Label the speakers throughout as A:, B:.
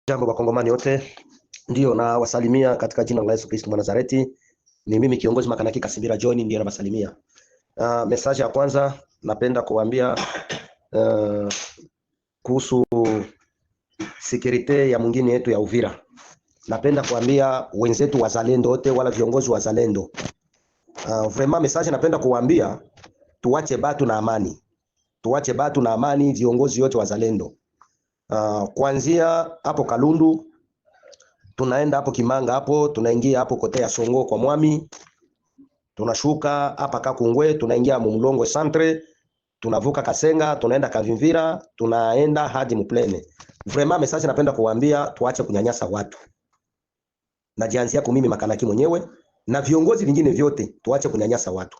A: Jambo Wakongomani wote, ndio na wasalimia katika jina la Yesu Kristo Mwanazareti. Ni mimi kiongozi Makanaki Kasimbira John ndiye nawasalimia. Message ya kwanza napenda kuambia kuhusu security ya mwingine yetu ya Uvira. Napenda kuambia wenzetu wazalendo wote wala viongozi wazalendo. Vraiment message napenda kuambia tuache batu na amani. Tuache batu na amani viongozi wote wazalendo. Kuanzia hapo Kalundu tunaenda hapo Kimanga, hapo tunaingia hapo kote ya Songo kwa Mwami, tunashuka hapa Kakungwe, tunaingia Mumlongo Centre, tunavuka Kasenga, tunaenda Kavimvira, tunaenda hadi Muplene. Vraiment message napenda kuambia tuache kunyanyasa watu. Na jianzi yako mimi Makanaki mwenyewe na viongozi vingine vyote tuache kunyanyasa watu.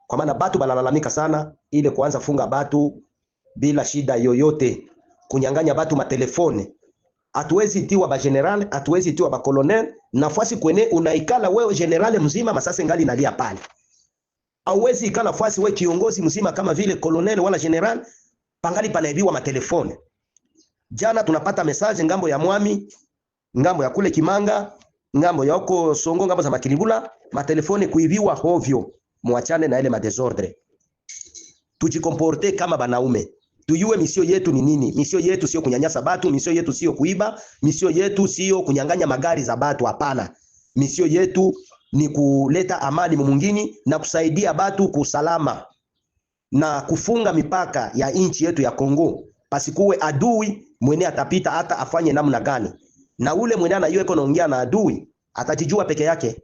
A: Kwa maana batu banalalamika sana ile kuanza funga batu bila shida yoyote, kunyanganya batu matelefone. Hatuwezi itiwa ba general, hatuwezi itiwa ba colonel, nafasi kwene unaikala wewe general mzima masase ngali nalia pale. Hauwezi ikala nafasi wewe kiongozi mzima kama vile colonel wala general pangali panaibiwa matelefone. Jana tunapata message ngambo ya Mwami, ngambo ya kule Kimanga, ngambo ya huko Songo, ngambo za Makilibula, matelefone kuibiwa hovyo. Muachane na ile madesordre. Tujikomporte kama banaume. Tuyue misio yetu ni nini? Misio yetu sio kunyanyasa batu, misio yetu sio kuiba, misio yetu sio kunyanganya magari za batu, hapana. Misio yetu ni kuleta amani mwingine na kusaidia batu kusalama na kufunga mipaka ya nchi yetu ya Kongo. Pasikuwe adui mwene atapita hata afanye namna gani. Na ule mwene anayue konaongea na adui atajijua peke yake.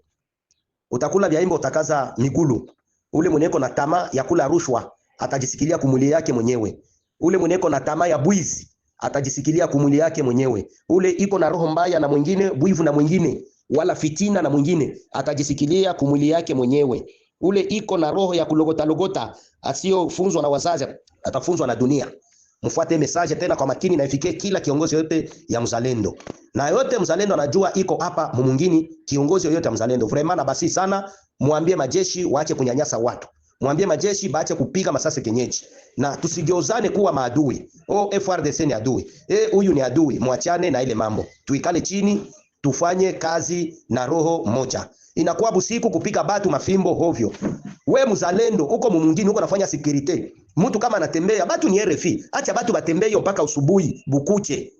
A: Utakula vya imbo utakaza migulu. Ule mwene na tamaa ya kula rushwa atajisikilia kumuli yake mwenyewe. Ule mweneko na tamaa ya bwizi atajisikilia kumuli yake mwenyewe. Ule iko na roho mbaya na mwingine, bwivu na mwingine, wala fitina na mwingine, atajisikilia kumuli yake mwenyewe. Ule iko na roho ya kulogota logota, asio funzwa na wazazi, atafunzwa na dunia. Mfuate message tena kwa makini na ifikie kila kiongozi yote ya mzalendo. Na yote mzalendo anajua iko hapa mwingine, kiongozi yote ya mzalendo. Vraiment na basi sana muambie majeshi waache kunyanyasa watu. Mwambie majeshi baache kupiga masase kenyeji. Na tusigeuzane kuwa maadui. FRDC ni adui. Huyu ni adui. Muachane na ile mambo. Tuikale chini, tufanye kazi na roho moja. Inakuwa busiku kupika batu mafimbo hovyo. We mzalendo, uko mwingine uko nafanya security. Mtu kama anatembea, batu ni RFI. Acha batu batembee mpaka usubuhi, bukuche.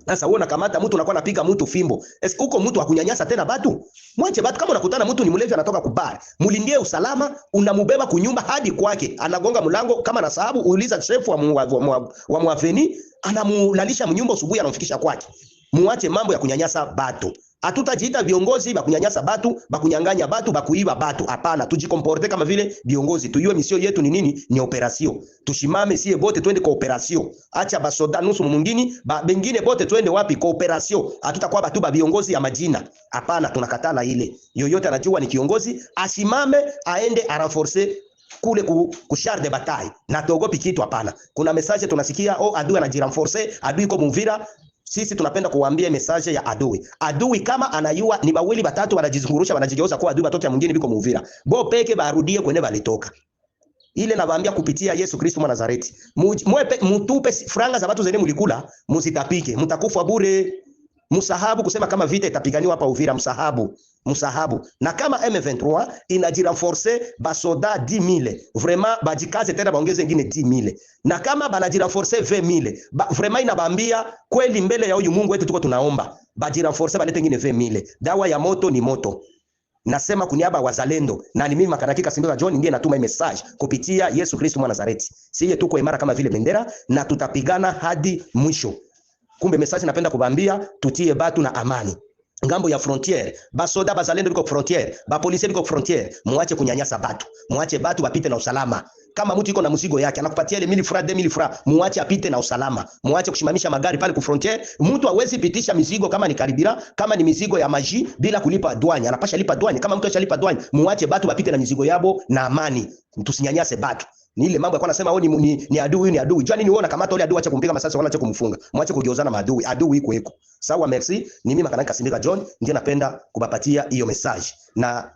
A: Sasa wewe unakamata mtu unakuwa unapiga mtu fimbo. Uko mtu akunyanyasa tena batu? Mwache batu, kama unakutana mtu ni mlevi anatoka kubaya, mulindie usalama, unamubeba kunyumba hadi kwake. Anagonga mlango kama na sababu uuliza chef wa mwaveni, anamulalisha mnyumba usubuhi anamfikisha kwake. Muache mambo ya kunyanyasa batu. Hatutajiita viongozi ba kunyanyasa batu, ba kunyanganya batu, ba kuiba batu. Hapana, tujikomporte kama vile viongozi. Tuyue misio yetu ni nini? Ni operasyon. Tushimame sie bote twende kwa operasyon. Acha basoda nusu mwingine, bengine bote twende wapi? Kwa operasyon. Hatutakuwa batu ba viongozi ya majina. Hapana, tunakatala ile. Yoyote anajua ni kiongozi, asimame aende arenforcer kule ku char de bataille. Na togopi kitu, hapana. Kuna message tunasikia adui anajirenforcer, adui iko Muvira. Sisi tunapenda kuwaambia message ya adui. Adui kama anayua ni bawili batatu wanajizungurusha wanajigeuza kwa adui, batoto ya mwingine biko Muvira. Bo peke barudie kwenye balitoka. Ile nawaambia kupitia Yesu Kristo Mwanazareti. Mutupe franga za watu zene mulikula, musitapike, mtakufa bure. Musahabu kusema kama vita itapiganiwa hapa Uvira, musahabu. Na kama M23 inajirenforcer basoda 10,000, vraiment bajikaze tena baongeze ngine 10,000. Na kama banajirenforcer 20,000, vraiment inabaambia kweli mbele ya huyu Mungu wetu tuko tunaomba, bajirenforcer balete ngine 20,000. Dawa ya moto ni moto. Nasema kuniaba wazalendo na ni mimi Makanaki Kasimbira John ndiye natuma message kupitia Yesu Kristo Mwanazareti. Sisi tuko imara kama vile bendera na tutapigana hadi mwisho. Kumbe message napenda kubambia tutie batu na amani. Ngambo ya frontiere, basoda bazalendo biko frontiere, ba police biko frontiere, muache kunyanyasa batu. Muache batu bapite na usalama. Kama mtu iko na mzigo yake anakupatia ile 1000 francs 2000 francs, muache apite na usalama. Muache kushimamisha magari pale ku frontiere. Mtu hawezi pitisha mizigo kama ni karibira, kama ni mizigo ya maji bila kulipa douane. Anapasha lipa douane. Kama mtu ashalipa douane, muache batu bapite na mizigo yabo na amani. Tusinyanyase batu. Ni ile mambo yako nasema ni adui, ni adui. Jua nini uona kamata ile adui, acha kumpiga masasi wala acha kumfunga. Mwache kugeuzana maadui. Adui iko. Sawa, merci. Ni mimi Makanaki Kasimbira John ndiye napenda kubapatia hiyo message. Na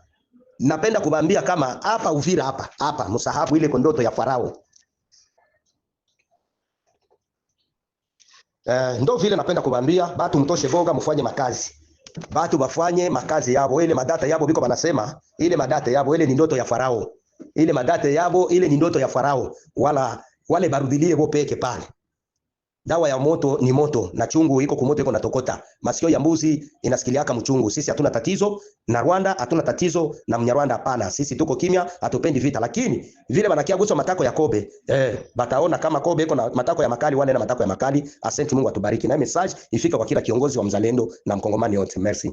A: napenda kubambia kama hapa Uvira hapa msahabu ile kondoto ya Farao. Ndo vile napenda kubambia batu mtoshe boga mfanye makazi. Batu bafanye makazi yabo, ile madata yabo biko banasema, ile madata yabo ile ni ndoto ya Farao. Ile madata yabo ile ni ndoto ya Farao. Wale barudilie bo peke pale. Dawa ya moto ni moto na chungu iko kumoto iko natokota. Masikio ya mbuzi inasikiliaka mchungu. Sisi hatuna tatizo na Rwanda, hatuna tatizo na Mnyarwanda, hapana. Sisi tuko kimya, hatupendi vita, lakini vile banakia guso matako ya Kobe, bataona kama Kobe iko na matako ya makali, wale na matako ya makali. Asante, Mungu atubariki. Na message ifika kwa kila kiongozi wa mzalendo na mkongomani yote. Merci.